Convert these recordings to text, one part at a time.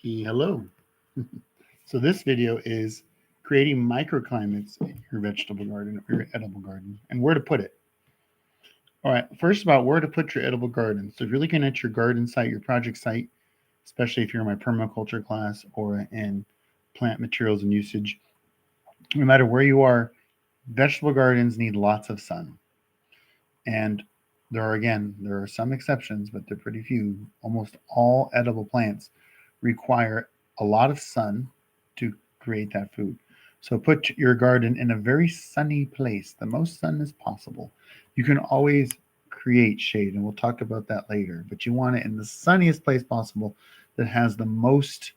Hello. So this video is creating microclimates in your vegetable garden or your edible garden and where to put it. All right, first about where to put your edible garden. So if you're looking at your garden site, your project site, especially if you're in my permaculture class or in plant materials and usage, no matter where you are, vegetable gardens need lots of sun. And there are some exceptions, but they're pretty few. Almost all edible plants require a lot of sun to create that food. So put your garden in a very sunny place, the most sun as possible. You can always create shade, and we'll talk about that later, but you want it in the sunniest place possible that has the most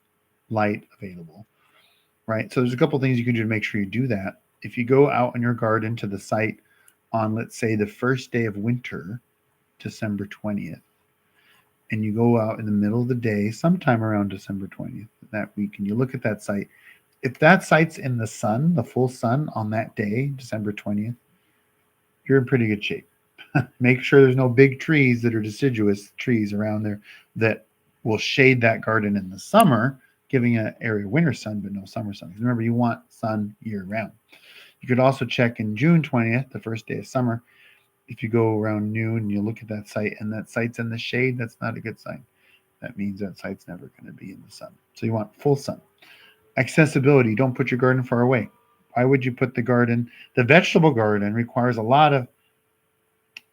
light available, right? So there's a couple things you can do to make sure you do that. If you go out in your garden to the site on, let's say, the first day of winter, December 20th, and you go out in the middle of the day, sometime around December 20th that week, and you look at that site, if that site's in the sun, the full sun on that day, December 20th, you're in pretty good shape. Make sure there's no big trees that are deciduous trees around there that will shade that garden in the summer, giving an area winter sun, but no summer sun. Because remember, you want sun year round. You could also check in June 20th, the first day of summer. If you go around noon and you look at that site and that site's in the shade, that's not a good sign. That means that site's never going to be in the sun. So you want full sun. Accessibility, don't put your garden far away. Why would you put the garden? The vegetable garden requires a lot of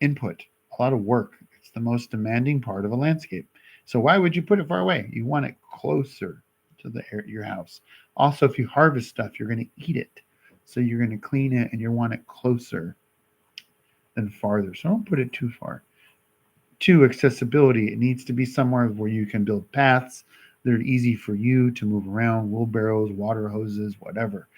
input, a lot of work. It's the most demanding part of a landscape. So why would you put it far away? You want it closer to your house. Also, if you harvest stuff, you're going to eat it. So you're going to clean it and you want it closer than farther. So don't put it too far. Two, accessibility. It needs to be somewhere where you can build paths that are easy for you to move around, wheelbarrows, water hoses, whatever.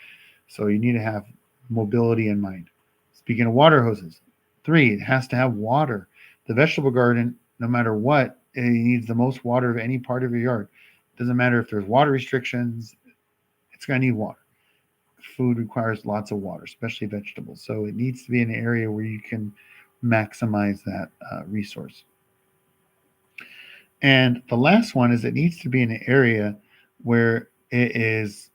So you need to have mobility in mind. Speaking of water hoses, three, it has to have water. The vegetable garden, no matter what, it needs the most water of any part of your yard. It doesn't matter if there's water restrictions, it's going to need water. Food requires lots of water, especially vegetables. So it needs to be an area where you can maximize that resource. And the last one is it needs to be in an area where it is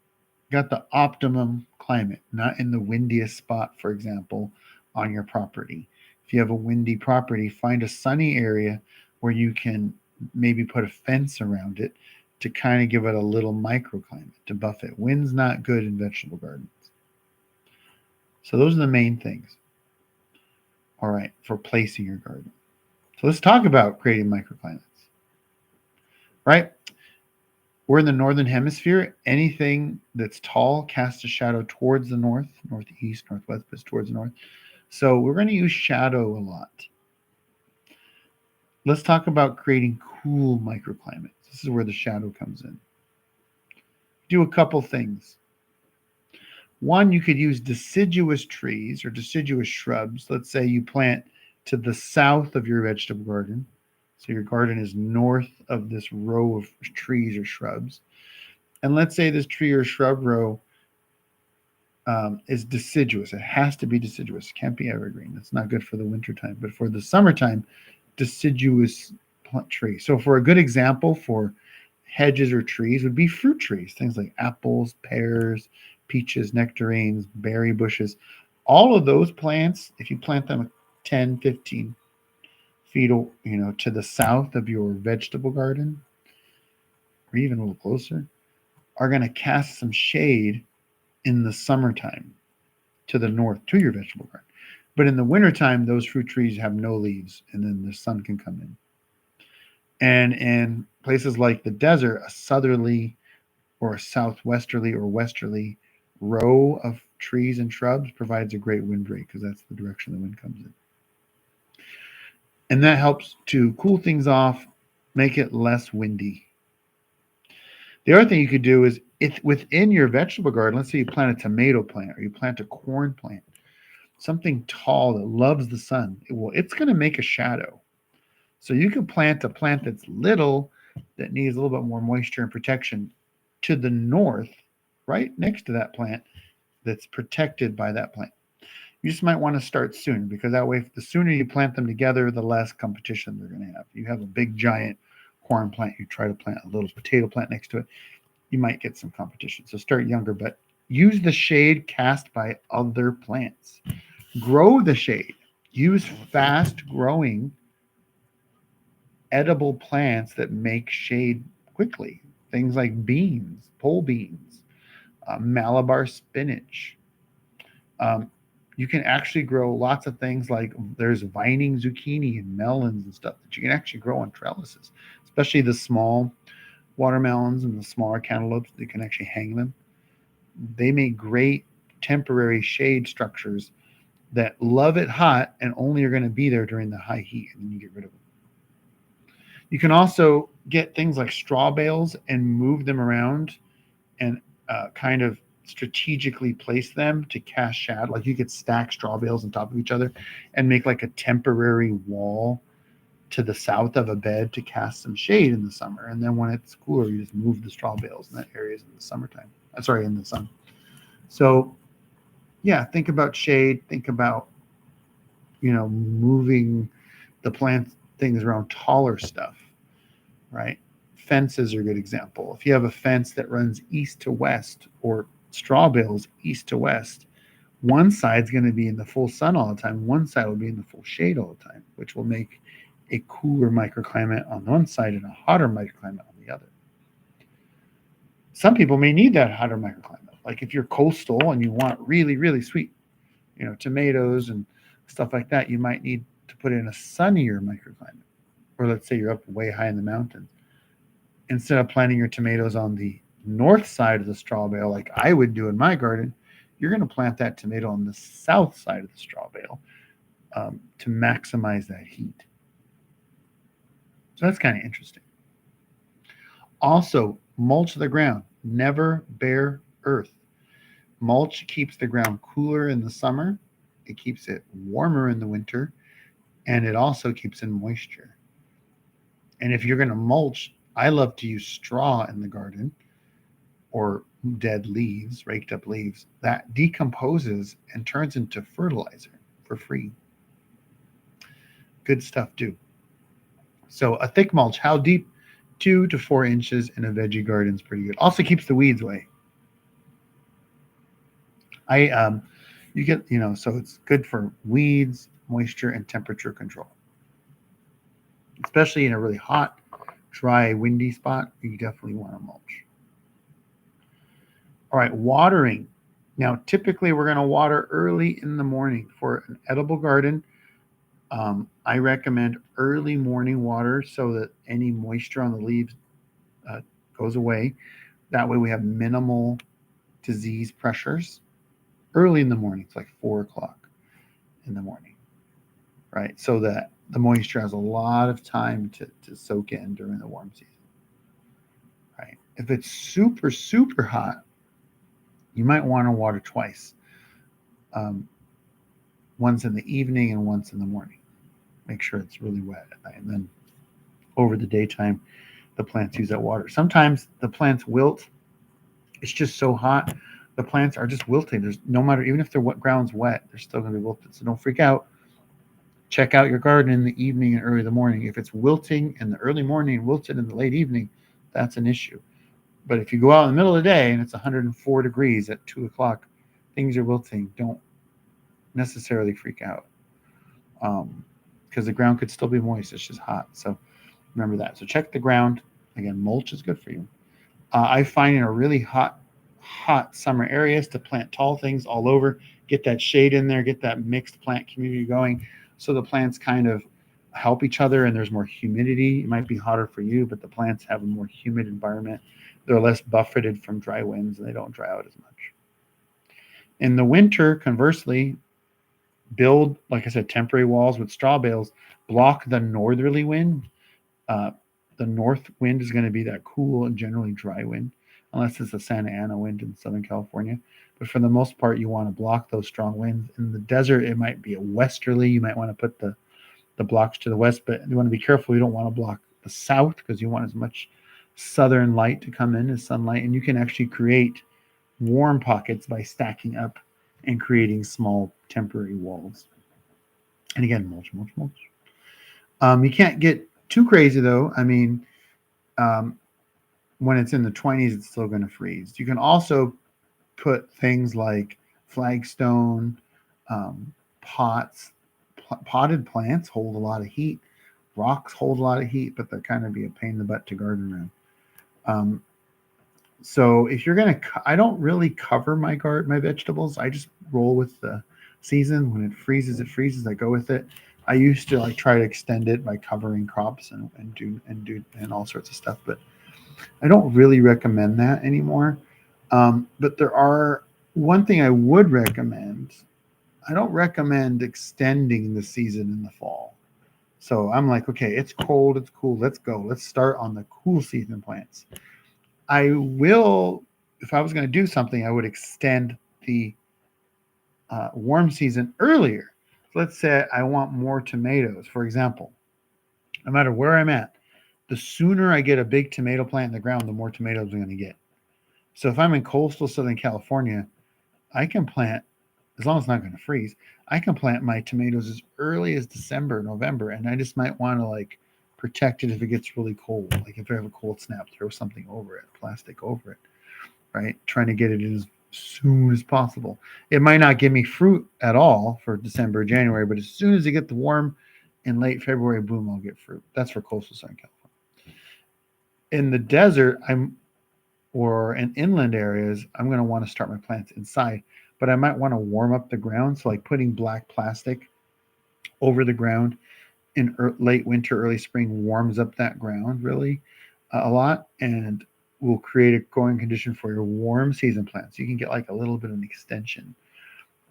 got the optimum climate, not in the windiest spot, for example, on your property. If you have a windy property, find a sunny area where you can maybe put a fence around it to kind of give it a little microclimate to buff it. Wind's not good in vegetable gardens. So those are the main things. All right, for placing your garden. So let's talk about creating microclimates. Right? We're in the northern hemisphere. Anything that's tall casts a shadow towards the north, northeast, northwest, but towards the north. So we're going to use shadow a lot. Let's talk about creating cool microclimates. This is where the shadow comes in. Do a couple things. One, you could use deciduous trees or deciduous shrubs. Let's say you plant to the south of your vegetable garden. So your garden is north of this row of trees or shrubs. And let's say this tree or shrub row is deciduous. It has to be deciduous. It can't be evergreen. That's not good for the wintertime. But for the summertime, deciduous tree. So for a good example for hedges or trees would be fruit trees, things like apples, pears, peaches, nectarines, berry bushes. All of those plants, if you plant them 10, 15 feet, to the south of your vegetable garden, or even a little closer, are going to cast some shade in the summertime to the north to your vegetable garden. But in the wintertime, those fruit trees have no leaves, and then the sun can come in. And in places like the desert, a southerly or a southwesterly or westerly row of trees and shrubs provides a great wind break because that's the direction the wind comes in. And that helps to cool things off, make it less windy. The other thing you could do is if within your vegetable garden, let's say you plant a tomato plant or you plant a corn plant, something tall that loves the sun, it's going to make a shadow. So you can plant a plant that's little, that needs a little bit more moisture and protection to the north, right next to that plant that's protected by that plant. You just might want to start soon because that way, the sooner you plant them together, the less competition they're going to have. You have a big giant corn plant, you try to plant a little potato plant next to it, you might get some competition. So start younger, but use the shade cast by other plants. Grow the shade. Use fast growing edible plants that make shade quickly. Things like beans, pole beans, Malabar spinach. Um, you can actually grow lots of things like there's vining zucchini and melons and stuff that you can actually grow on trellises, especially the small watermelons and the smaller cantaloupes. You can actually hang them. They make great temporary shade structures that love it hot and only are going to be there during the high heat, and then you get rid of them. You can also get things like straw bales and move them around and kind of strategically place them to cast shadow. Like you could stack straw bales on top of each other and make like a temporary wall to the south of a bed to cast some shade in the summer. And then when it's cooler, you just move the straw bales in that areas in the summertime. Sorry, in the sun. So yeah, think about shade. Think about moving the plant things around taller stuff, right? Fences are a good example. If you have a fence that runs east to west or straw bales east to west, one side's going to be in the full sun all the time. One side will be in the full shade all the time, which will make a cooler microclimate on one side and a hotter microclimate on the other. Some people may need that hotter microclimate. Like if you're coastal and you want really, really sweet, tomatoes and stuff like that, you might need to put in a sunnier microclimate. Or let's say you're up way high in the mountains. Instead of planting your tomatoes on the north side of the straw bale, like I would do in my garden, you're going to plant that tomato on the south side of the straw bale to maximize that heat. So that's kind of interesting. Also, mulch the ground. Never bare earth. Mulch keeps the ground cooler in the summer. It keeps it warmer in the winter. And it also keeps in moisture. And if you're going to mulch, I love to use straw in the garden or dead leaves, raked up leaves. That decomposes and turns into fertilizer for free. Good stuff too. So a thick mulch, how deep? 2 to 4 inches in a veggie garden is pretty good. Also keeps the weeds away. You get, so it's good for weeds, moisture, and temperature control. Especially in a really hot, dry, windy spot, you definitely want to mulch. All right, watering. Now, typically we're going to water early in the morning for an edible garden. I recommend early morning water so that any moisture on the leaves goes away. That way we have minimal disease pressures. Early in the morning, it's like 4 o'clock in the morning, right? So that the moisture has a lot of time to soak in during the warm season, right? If it's super, super hot, you might want to water twice. Once in the evening and once in the morning. Make sure it's really wet at night. And then over the daytime, the plants use that water. Sometimes the plants wilt. It's just so hot. The plants are just wilting. There's no matter, even if the ground's wet, they're still going to be wilted. So don't freak out. Check out your garden in the evening and early in the morning. If it's wilting in the early morning and wilted in the late evening, that's an issue. But if you go out in the middle of the day and it's 104 degrees at 2 o'clock, things are wilting. Don't necessarily freak out because the ground could still be moist. It's just hot. So remember that. So check the ground. Again, mulch is good for you. I find in a really hot summer areas to plant tall things all over, get that shade in there, get that mixed plant community going so the plants kind of help each other and there's more humidity. It might be hotter for you, but the plants have a more humid environment. They're less buffeted from dry winds and they don't dry out as much. In the winter, conversely, build, like I said, temporary walls with straw bales, block the northerly wind. The north wind is going to be that cool and generally dry wind, unless it's a Santa Ana wind in Southern California. But for the most part, you want to block those strong winds. In the desert, it might be a westerly. You might want to put the blocks to the west, but you want to be careful. You don't want to block the south because you want as much southern light to come in as sunlight. And you can actually create warm pockets by stacking up and creating small temporary walls. And again, mulch. You can't get too crazy though. I mean, When it's in the 20s, it's still going to freeze. You can also put things like flagstone, pots, potted plants hold a lot of heat. Rocks hold a lot of heat, but they're kind of be a pain in the butt to garden around. So if you're gonna, I don't really cover my vegetables. I just roll with the season. When it freezes, it freezes. I go with it. I used to like try to extend it by covering crops and all sorts of stuff, but I don't really recommend that anymore. But there are one thing I would recommend. I don't recommend extending the season in the fall. So I'm like, okay, it's cold, it's cool. Let's go. Let's start on the cool season plants. I will, if I was going to do something, I would extend the warm season earlier. Let's say I want more tomatoes, for example. No matter where I'm at, the sooner I get a big tomato plant in the ground, the more tomatoes I'm going to get. So if I'm in coastal Southern California, I can plant, as long as it's not going to freeze, I can plant my tomatoes as early as December, November, and I just might want to like protect it if it gets really cold. Like if I have a cold snap, throw something over it, plastic over it, right? Trying to get it in as soon as possible. It might not give me fruit at all for December, January, but as soon as I get the warm in late February, boom, I'll get fruit. That's for coastal Southern California. In the desert, or in inland areas, I'm going to want to start my plants inside, but I might want to warm up the ground. So, like putting black plastic over the ground in late winter, early spring warms up that ground really a lot and will create a growing condition for your warm season plants. You can get like a little bit of an extension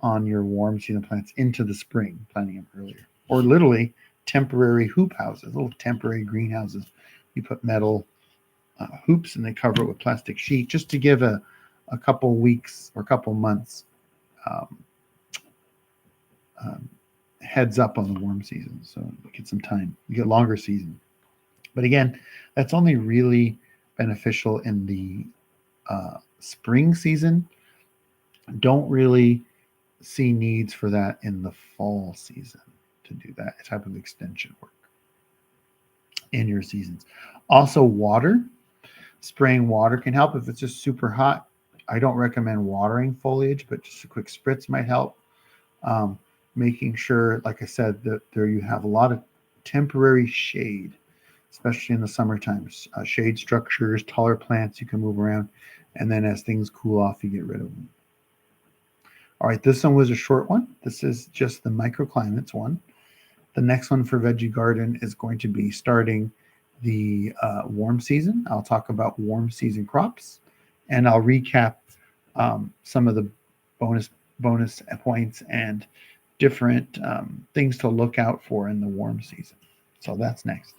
on your warm season plants into the spring, planting them earlier. Or literally temporary hoop houses, little temporary greenhouses. You put metal hoops and they cover it with plastic sheet just to give a couple weeks or a couple months um, um, heads up on the warm season. So you get some time, you get longer season. But again, that's only really beneficial in the spring season. Don't really see needs for that in the fall season to do that type of extension work in your seasons. Also, water. Spraying water can help if it's just super hot. I don't recommend watering foliage, but just a quick spritz might help. Um, Making sure, like I said, that there you have a lot of temporary shade, especially in the summertime. Shade structures, taller plants you can move around, and then as things cool off, you get rid of them. All right, this one was a short one. This is just the microclimates one. The next one for Veggie Garden is going to be starting the warm season. I'll talk about warm season crops, and I'll recap some of the bonus points and different things to look out for in the warm season. So that's next.